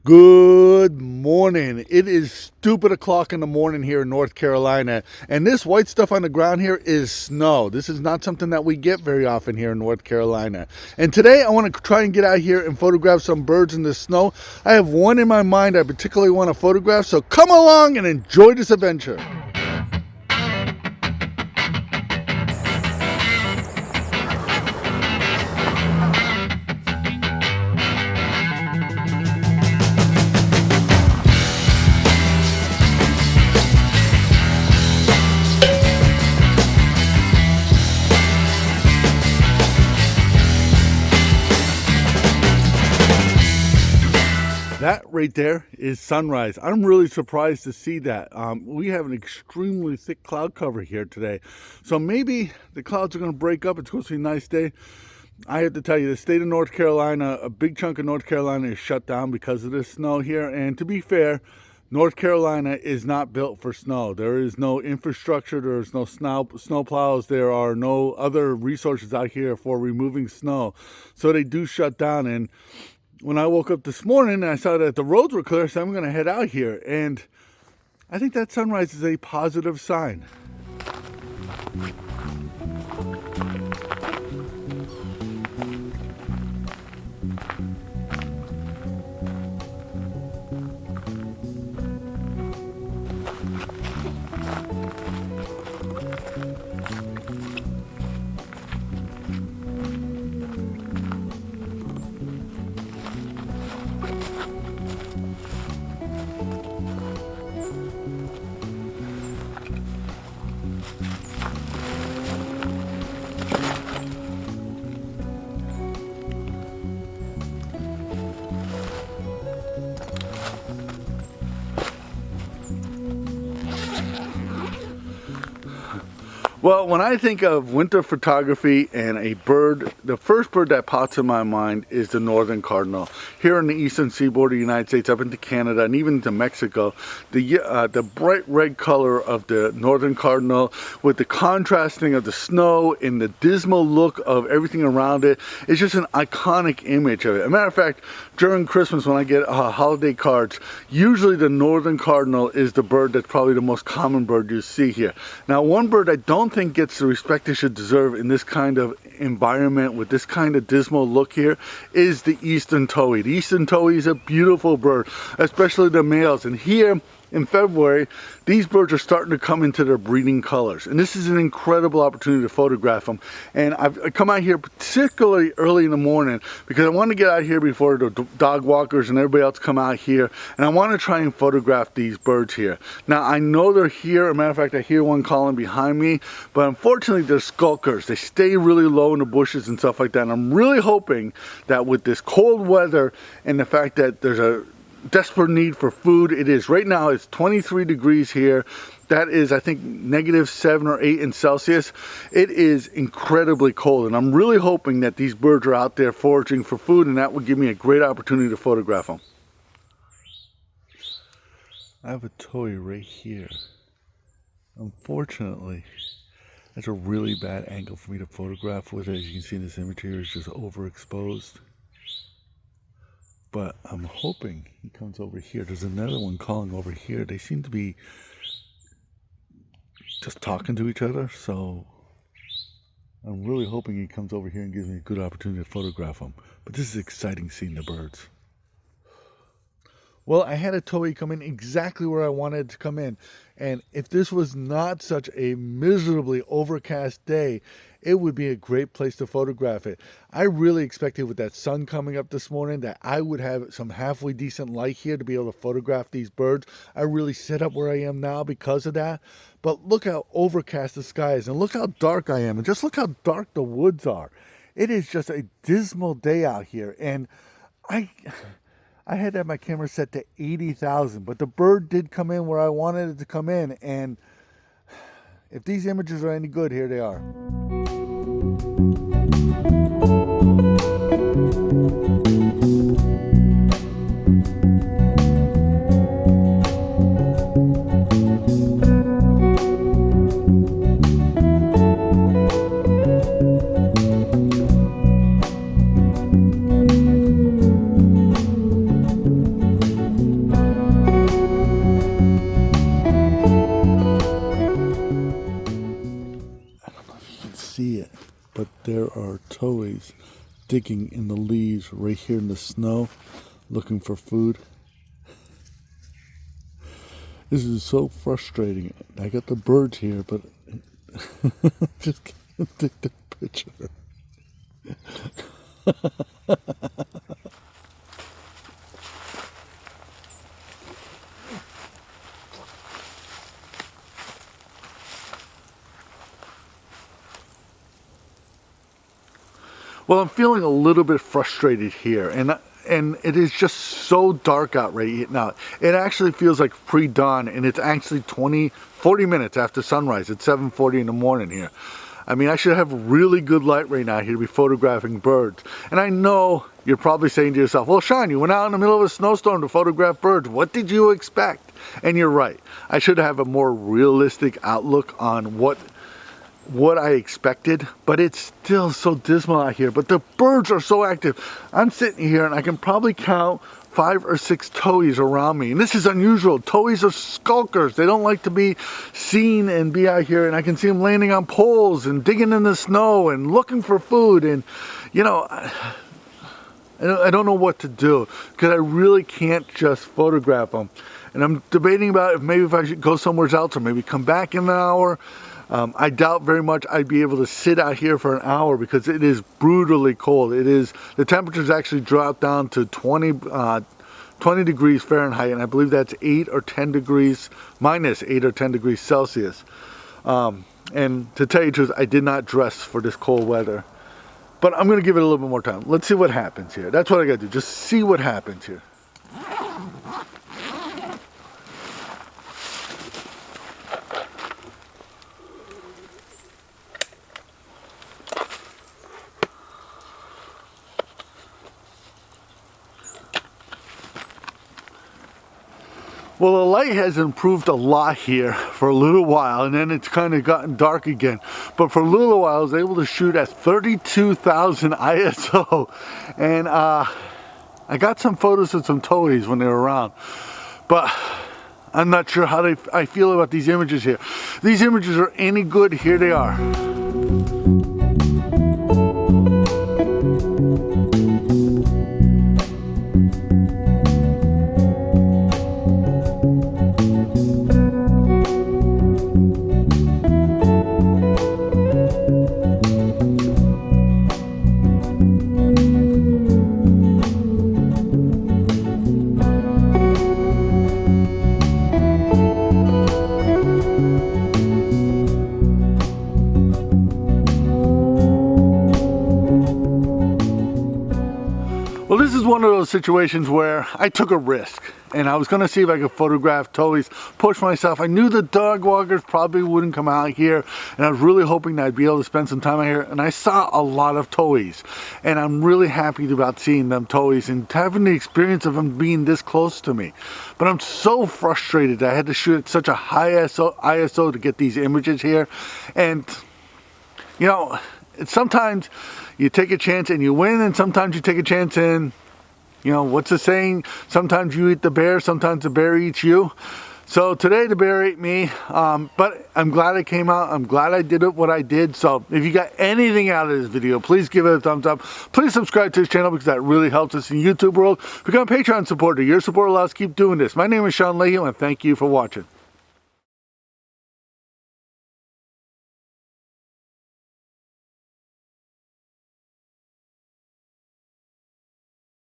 Good morning. It is stupid o'clock in the morning here in North Carolina, and this white stuff on the ground here is snow. This is not something that we get very often here in North Carolina. And today I want to try and get out here and photograph some birds in the snow. I have one in my mind I particularly want to photograph, so come along and enjoy this adventure. That right there is sunrise. I'm really surprised to see that. We have an extremely thick cloud cover here today. So maybe the clouds are going to break up. It's supposed to be a nice day. I have to tell you, the state of North Carolina, a big chunk of North Carolina is shut down because of this snow here. And to be fair, North Carolina is not built for snow. There is no infrastructure. There is no snow plows. There are no other resources out here for removing snow. So they do shut down. And when I woke up this morning and I saw that the roads were clear, so I'm going to head out here. And I think that sunrise is a positive sign. Well, when I think of winter photography and a bird, the first bird that pops in my mind is the northern cardinal. Here in the eastern seaboard of the United States, up into Canada, and even into Mexico, the bright red color of the northern cardinal with the contrasting of the snow and the dismal look of everything around it is just an iconic image of it. As a matter of fact, during Christmas when I get holiday cards, usually the northern cardinal is the bird that's probably the most common bird you see here. Now, one bird I don't think gets the respect it should deserve in this kind of environment with this kind of dismal look here is the Eastern Towhee. The Eastern Towhee is a beautiful bird, especially the males. And here in February, these birds are starting to come into their breeding colors. And this is an incredible opportunity to photograph them. And I've come out here particularly early in the morning because I want to get out here before the dog walkers and everybody else come out here. And I want to try and photograph these birds here. Now, I know they're here. As a matter of fact, I hear one calling behind me. But unfortunately, they're skulkers. They stay really low in the bushes and stuff like that. And I'm really hoping that with this cold weather and the fact that there's a desperate need for food. It is right now, it's 23 degrees here. That is, I think, -7 or 8 in Celsius. It is incredibly cold, and I'm really hoping that these birds are out there foraging for food, and that would give me a great opportunity to photograph them. I have a towhee right here. Unfortunately, that's a really bad angle for me to photograph with. As you can see in this image here, it's just overexposed. But I'm hoping he comes over here. There's another one calling over here. They seem to be just talking to each other. So I'm really hoping he comes over here and gives me a good opportunity to photograph him. But this is exciting seeing the birds. Well, I had a towhee come in exactly where I wanted it to come in. And if this was not such a miserably overcast day, it would be a great place to photograph it. I really expected with that sun coming up this morning that I would have some halfway decent light here to be able to photograph these birds. I really set up where I am now because of that. But look how overcast the sky is, and look how dark I am, and just look how dark the woods are. It is just a dismal day out here, and I had to have my camera set to 80,000, but the bird did come in where I wanted it to come in, and if these images are any good, here they are. towies digging in the leaves right here in the snow, looking for food. This is so frustrating. I got the birds here, but just can't take the picture. Well, I'm feeling a little bit frustrated here, and it is just so dark out right now. It actually feels like pre-dawn, and it's actually 40 minutes after sunrise. It's 7:40 in the morning here. I mean, I should have really good light right now here to be photographing birds. And I know you're probably saying to yourself, well, Sean, you went out in the middle of a snowstorm to photograph birds. What did you expect? And you're right. I should have a more realistic outlook on what I expected, but it's still so dismal out here. But the birds are so active. I'm sitting here and I can probably count 5 or 6 towies around me, and this is unusual. Towies are skulkers. They don't like to be seen and be out here, and I can see them landing on poles and digging in the snow and looking for food. And you know, I don't know what to do, because I really can't just photograph them. And I'm debating about if I should go somewhere else or maybe come back in an hour. I doubt very much I'd be able to sit out here for an hour, because it is brutally cold. The temperatures actually dropped down to 20 degrees Fahrenheit, and I believe that's -8 or 10 degrees Celsius. And to tell you the truth, I did not dress for this cold weather. But I'm going to give it a little bit more time. Let's see what happens here. That's what I got to do. Just see what happens here. Well, the light has improved a lot here for a little while, and then it's kind of gotten dark again. But for a little while, I was able to shoot at 32,000 ISO, and I got some photos of some towies when they were around. But I'm not sure how I feel about these images here. These images are any good. Here they are. Well, this is one of those situations where I took a risk, and I was going to see if I could photograph towies, push myself. I knew the dog walkers probably wouldn't come out here, and I was really hoping that I'd be able to spend some time out here, and I saw a lot of towies, and I'm really happy about seeing them towies and having the experience of them being this close to me. But I'm so frustrated that I had to shoot at such a high ISO to get these images here, and you know, sometimes you take a chance and you win, and sometimes you take a chance and, you know, what's the saying? Sometimes you eat the bear, sometimes the bear eats you. So today the bear ate me, but I'm glad I came out. I'm glad I did what I did. So if you got anything out of this video, please give it a thumbs up. Please subscribe to this channel, because that really helps us in the YouTube world. Become a Patreon supporter. Your support allows us to keep doing this. My name is Sean Leahy, and thank you for watching.